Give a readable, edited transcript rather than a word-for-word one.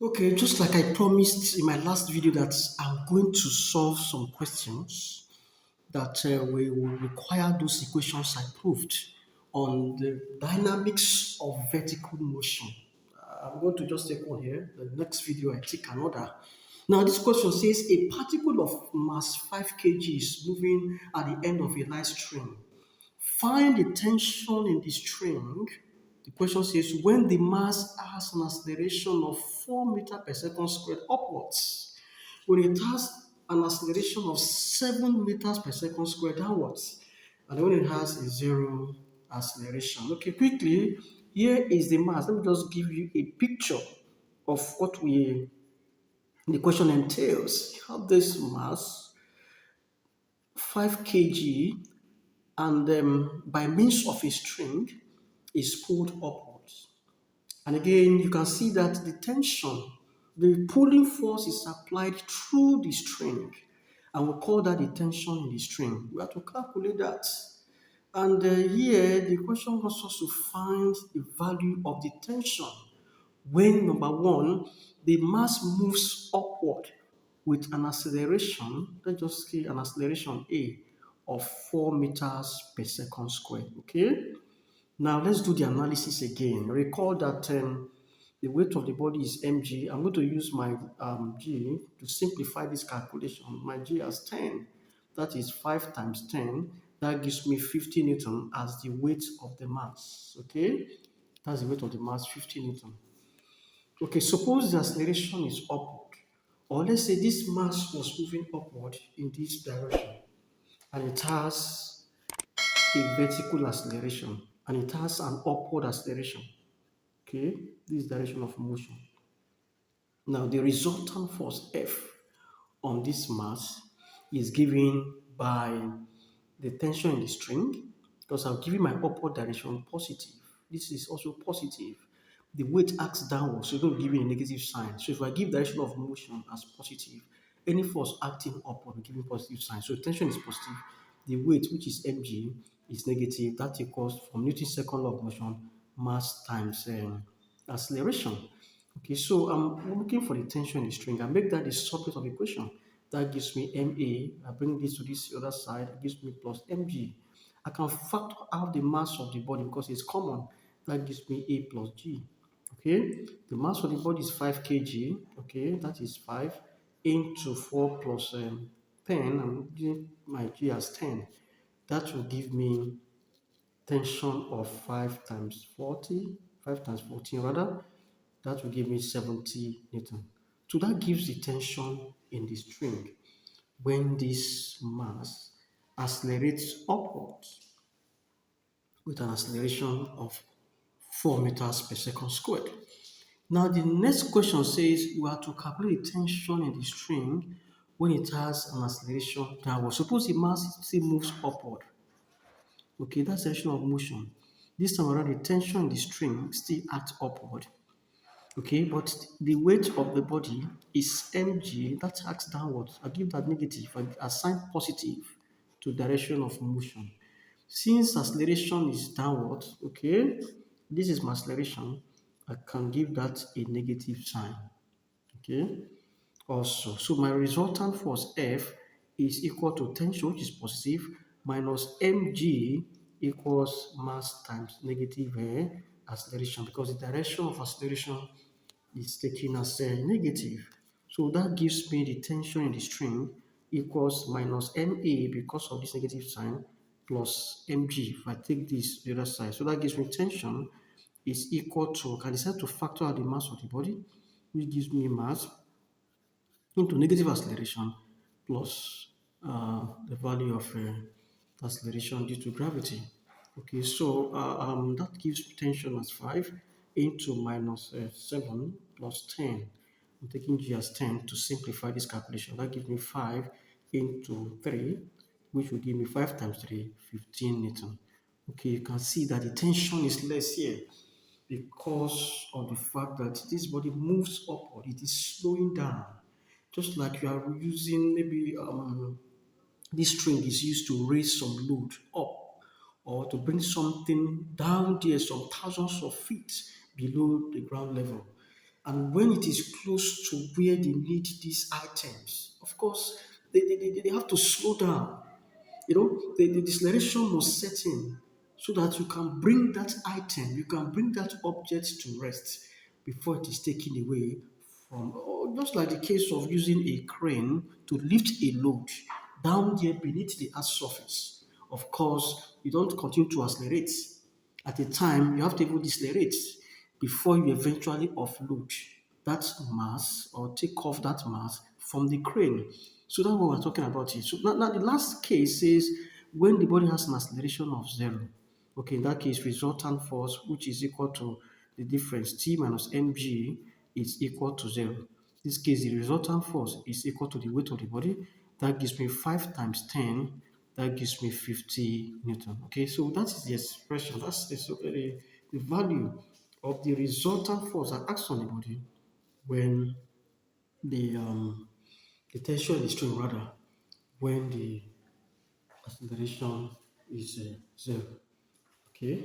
Okay, just like I promised in my last video that I'm going to solve some questions that will require those equations I proved on the dynamics of vertical motion. I'm going to just take one here. The next video I take another. Now this question says a particle of mass 5 kg is moving at the end of a light string. Find the tension in the string. The question says when the mass has an acceleration of 4 meters per second squared upwards, when it has an acceleration of 7 meters per second squared downwards, and when it has a zero acceleration. Okay, quickly, here is the mass. Let me just give you a picture of what the question entails. You have this mass, 5 kg, and by means of a string is pulled upwards. And again, you can see that the tension, the pulling force is applied through the string, and we call that the tension in the string. We have to calculate that. And here, the question wants us to find the value of the tension when, number one, the mass moves upward with an acceleration, let's just say an acceleration A of 4 meters per second squared. Okay? Now let's do the analysis again. Recall that the weight of the body is mg. I'm going to use my g to simplify this calculation. My g as 10. That is 5 times 10. That gives me 50 Newton as the weight of the mass. Okay? That's the weight of the mass, 50 Newton. Okay, suppose the acceleration is upward. Or let's say this mass was moving upward in this direction. And it has a vertical acceleration. And it has an upward acceleration. Okay, this direction of motion. Now, the resultant force F on this mass is given by the tension in the string, because I've given my upward direction positive. This is also positive. The weight acts downwards, so it's going to give you a negative sign. So if I give direction of motion as positive, any force acting upward will give me positive sign. So tension is positive. The weight, which is mg, is negative. That equals, from Newton's second law of motion, mass times acceleration. Okay, so I'm looking for the tension in the string. I make that the subject of the equation. That gives me MA. I bring this to this other side. It gives me plus MG. I can factor out the mass of the body because it's common. That gives me A plus G. Okay, the mass of the body is 5 kg. Okay, that is 5 into 4 plus 10. I'm using my G as 10. That will give me tension of 5 times 40, 5 times 14 rather, that will give me 70 Newton. So that gives the tension in the string when this mass accelerates upwards with an acceleration of 4 meters per second squared. Now the next question says we are to calculate the tension in the string when it has an acceleration downward. Suppose the mass still moves upward. Okay, that's direction of motion. This time around, the tension in the string still acts upward. Okay, but the weight of the body is mg, that acts downwards. I give that negative, I assign positive to direction of motion. Since acceleration is downward, okay, this is my acceleration, I can give that a negative sign. Okay, also, so my resultant force F is equal to tension, which is positive, minus mg equals mass times negative acceleration, because the direction of acceleration is taken as negative. So that gives me the tension in the string equals minus ma because of this negative sign plus mg if I take this the other side. So that gives me tension is equal to, I can decide to factor out the mass of the body, which gives me mass into negative acceleration plus the value of acceleration due to gravity. Okay, so that gives tension as 5 into minus 7 plus 10. I'm taking G as 10 to simplify this calculation. That gives me 5 into 3, which will give me 5 times 3, 15 Newton. Okay, you can see that the tension is less here because of the fact that this body moves upward, it is slowing down. Just like you are using maybe this string is used to raise some load up or to bring something down there some thousands of feet below the ground level. And when it is close to where they need these items, of course, they have to slow down. The deceleration must set in so that you can bring that item, you can bring that object to rest before it is taken away from, or just like the case of using a crane to lift a load down there beneath the earth's surface. Of course, you don't continue to accelerate. At a time, you have to even decelerate before you eventually offload that mass or take off that mass from the crane. So that's what we're talking about here. So now the last case is when the body has an acceleration of zero. Okay, in that case, resultant force, which is equal to the difference, T minus mg is equal to zero. In this case, the resultant force is equal to the weight of the body. That gives me 5 times 10, that gives me 50 Newton. Okay, so that is the expression, that's the value of the resultant force that acts on the body when the tension is strain, rather, when the acceleration is zero. Okay.